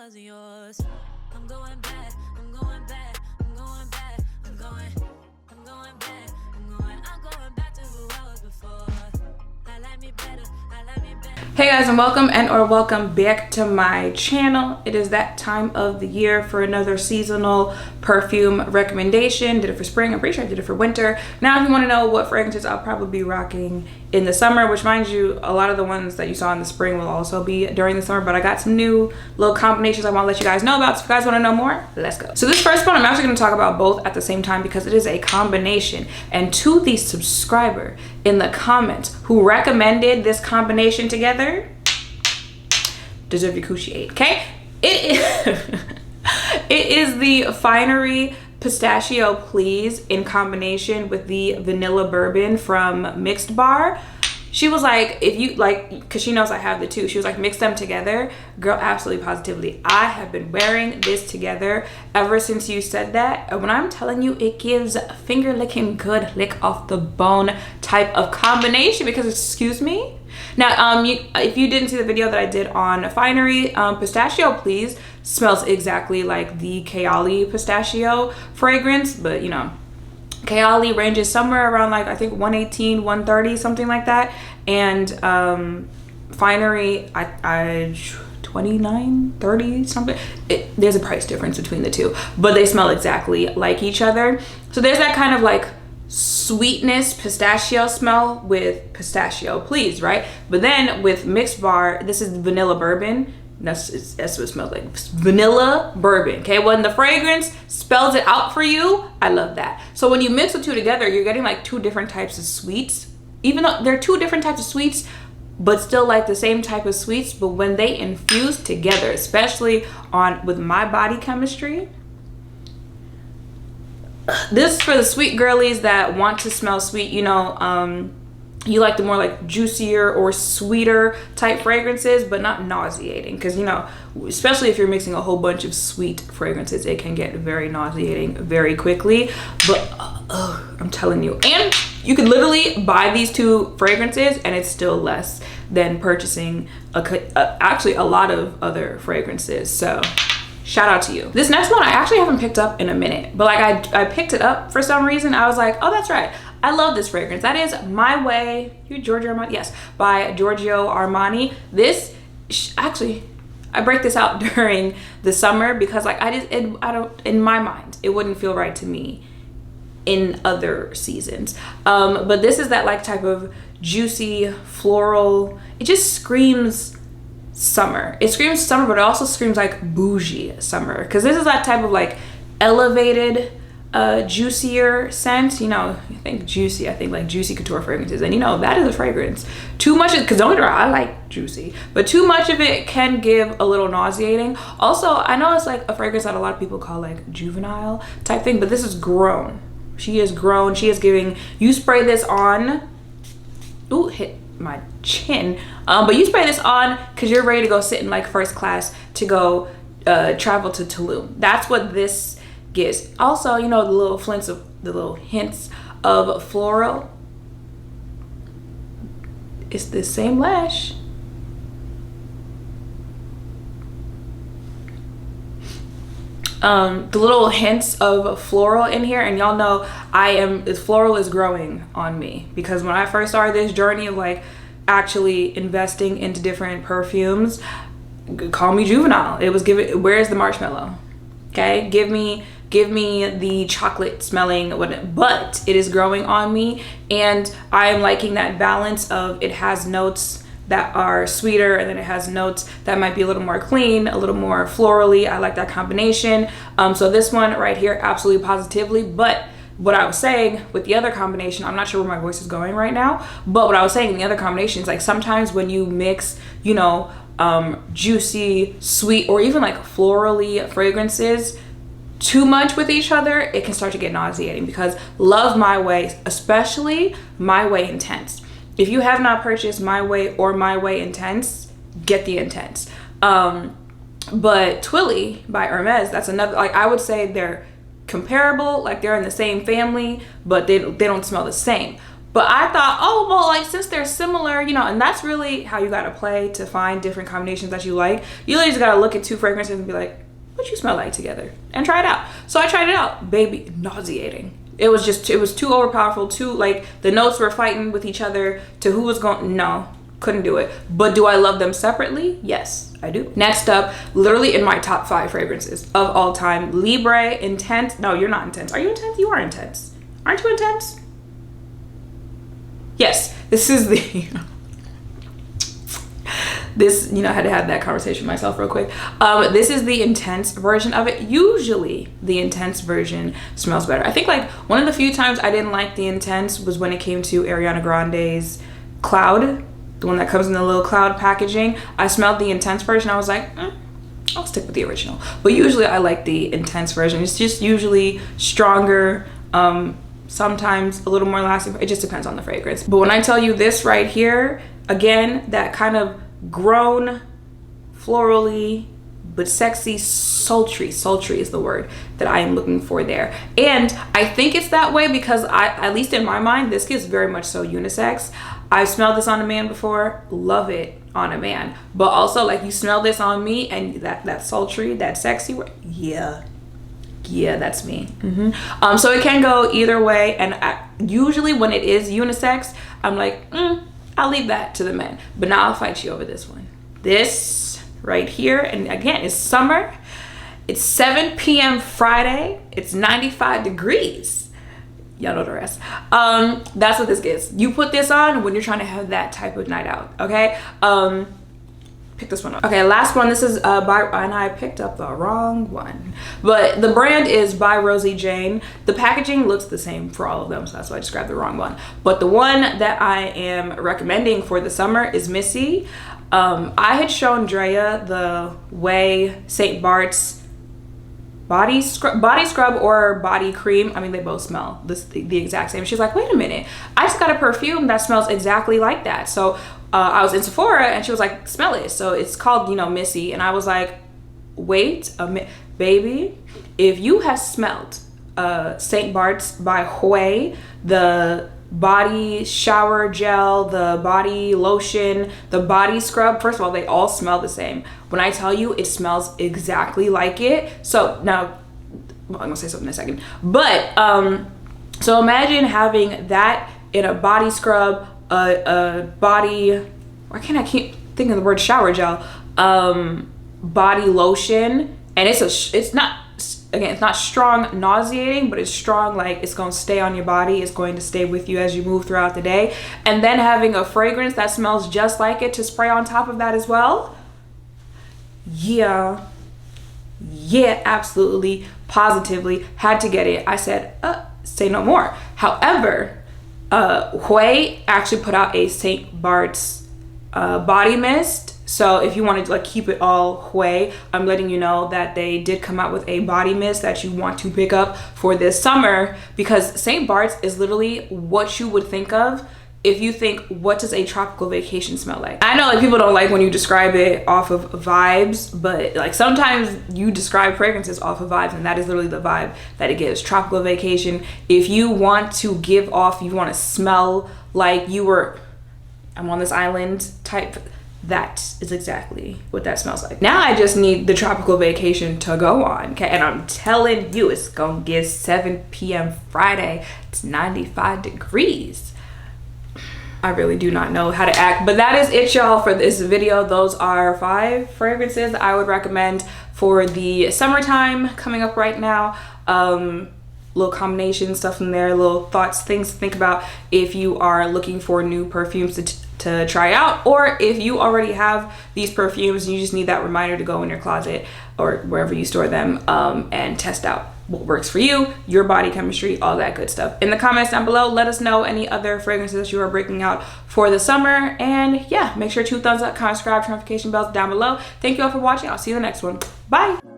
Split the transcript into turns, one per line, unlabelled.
wasn't yours. I'm going back, I'm going back, I'm going back, I'm going back, I'm going back to who I was before. I like me better, I like me better.
Hey guys, and welcome back to my channel. It is that time of the year for another seasonal perfume recommendation. Did it for spring, I'm pretty sure I did it for winter. Now if you want to know what fragrances I'll probably be rocking in the summer, which mind you, a lot of the ones that you saw in the spring will also be during the summer, but I got some new little combinations I want to let you guys know about. So if you guys want to know more, let's go. So this first one I'm actually going to talk about both at the same time because it is a combination, and to the subscriber in the comments who recommended this combination together, deserve your coochie 8, okay? It is the Finery Pistachio Please in combination with the Vanilla Bourbon from Mixed Bar. She was like, if you like, because she knows I have the two, she was like, mix them together. Girl, absolutely positively, I have been wearing this together ever since you said that. And when I'm telling you, it gives finger licking good, lick off the bone type of combination. Because excuse me, now if you didn't see the video that I did on Finery, Pistachio Please smells exactly like the Kayali Pistachio fragrance, but you know, Kayali ranges somewhere around like I think 118, 130, something like that, and Finery I 29, 30 something. There's a price difference between the two, but they smell exactly like each other. So there's that kind of like sweetness pistachio smell with Pistachio Please, right? But then with Mixed Bar, this is Vanilla Bourbon. That's what it smells like, Vanilla Bourbon, okay? When the fragrance spells it out for you, I love that. So when you mix the two together, you're getting like two different types of sweets, even though they're two different types of sweets, but still like the same type of sweets. But when they infuse together, especially with my body chemistry, this is for the sweet girlies that want to smell sweet, you know, you like the more like juicier or sweeter type fragrances, but not nauseating, because you know, especially if you're mixing a whole bunch of sweet fragrances, it can get very nauseating very quickly. But I'm telling you, and you can literally buy these two fragrances and it's still less than purchasing actually a lot of other fragrances. So shout out to you. This next one I actually haven't picked up in a minute, but like I picked it up for some reason. I was like, oh, that's right, I love this fragrance. That is My Way, Giorgio Armani? Yes, by Giorgio Armani. This, actually, I break this out during the summer because like I don't, in my mind, it wouldn't feel right to me in other seasons. But this is that like type of juicy, floral, it just screams summer. It screams summer, but it also screams like bougie summer. Because this is that type of like elevated, juicier scent. You know, you think juicy, I think like juicy couture fragrances, and you know that is a fragrance. Too much, because don't get me wrong, I like juicy, but too much of it can give a little nauseating. Also, I know it's like a fragrance that a lot of people call like juvenile type thing, but this is grown. She is grown. She is giving, you spray this on, ooh, hit my chin, but you spray this on because you're ready to go sit in like first class to go travel to Tulum. That's what this gives. Also, you know, the little hints of floral. It's the same lash. The little hints of floral in here, and y'all know floral is growing on me, because when I first started this journey of like actually investing into different perfumes, call me juvenile. It was where's the marshmallow? Okay, give me the chocolate smelling, but it is growing on me, and I am liking that balance of it has notes that are sweeter, and then it has notes that might be a little more clean, a little more florally. I like that combination. So this one right here, absolutely positively. But what I was saying with the other combination, I'm not sure where my voice is going right now, but what I was saying in the other combinations, like sometimes when you mix, you know, juicy, sweet, or even like florally fragrances too much with each other, it can start to get nauseating. Because love My Way, especially My Way Intense. If you have not purchased My Way or My Way Intense, get the Intense. But Twilly by Hermes, that's another, like I would say they're comparable, like they're in the same family, but they don't smell the same. But I thought, oh, well, like, since they're similar, you know, and that's really how you gotta play to find different combinations that you like. You really just gotta look at two fragrances and be like, what you smell like together? And try it out. So I tried it out. Baby, nauseating. It was too overpowerful, too, like, the notes were fighting with each other to who was going, no, couldn't do it. But do I love them separately? Yes, I do. Next up, literally in my top 5 fragrances of all time, Libre Intense. No, you're not intense. Are you intense? You are intense. Aren't you intense? Yes, this is the, this, you know, I had to have that conversation with myself real quick. This is the intense version of it. Usually the intense version smells better. I think like one of the few times I didn't like the intense was when it came to Ariana Grande's Cloud, the one that comes in the little cloud packaging. I smelled the intense version. I was like, I'll stick with the original. But usually I like the intense version. It's just usually stronger, sometimes a little more lasting. It just depends on the fragrance. But when I tell you this right here, again, that kind of grown, florally, but sexy, sultry is the word that I am looking for there. And I think it's that way because at least in my mind, this is very much so unisex. I've smelled this on a man before, love it on a man. But also, like, you smell this on me and that sultry, that sexy, yeah, that's me. So it can go either way, and usually when it is unisex, I'm like, I'll leave that to the men. But now I'll fight you over this one. This right here, and again, it's summer. It's 7 p.m. Friday. It's 95 degrees. Y'all know the rest. That's what this gets. You put this on when you're trying to have that type of night out, okay? Pick this one up. Okay, last one. This is and I picked up the wrong one, but the brand is by Rosie Jane. The packaging looks the same for all of them, so that's why I just grabbed the wrong one. But the one that I am recommending for the summer is Missy. I had shown Drea the Way St. Bart's body scrub or body cream. I mean, they both smell the exact same. She's like, wait a minute, I just got a perfume that smells exactly like that. So I was in Sephora and she was like, smell it. So it's called, you know, Missy. And I was like, wait a minute, baby, if you have smelled St. Bart's by Hue, the body shower gel, the body lotion, the body scrub, first of all, they all smell the same. When I tell you it smells exactly like it. So now, well, I'm gonna say something in a second. But so imagine having that in a body scrub, a body, why can't I keep thinking of the word shower gel, body lotion, and it's not, again, it's not strong nauseating, but it's strong, like it's going to stay on your body, it's going to stay with you as you move throughout the day. And then having a fragrance that smells just like it to spray on top of that as well. Yeah, absolutely, positively had to get it. I said, say no more. However, Hue actually put out a St. Bart's body mist. So if you want to like keep it all Hue, I'm letting you know that they did come out with a body mist that you want to pick up for this summer, because St. Bart's is literally what you would think of if you think, what does a tropical vacation smell like? I know like people don't like when you describe it off of vibes, but like sometimes you describe fragrances off of vibes, and that is literally the vibe that it gives. Tropical vacation. If you want to give off, you want to smell like I'm on this island type, that is exactly what that smells like. Now I just need the tropical vacation to go on, okay? And I'm telling you, it's gonna get 7 p.m. Friday. It's 95 degrees. I really do not know how to act, but that is it, y'all, for this video. Those are 5 fragrances that I would recommend for the summertime coming up right now. Little combination stuff in there, little thoughts, things to think about if you are looking for new perfumes to try out, or if you already have these perfumes and you just need that reminder to go in your closet or wherever you store them and test out what works for you, your body chemistry, all that good stuff. In the comments down below, let us know any other fragrances you are breaking out for the summer. And yeah, make sure to thumbs up, comment, subscribe, turn notification bells down below. Thank you all for watching. I'll see you in the next one. Bye.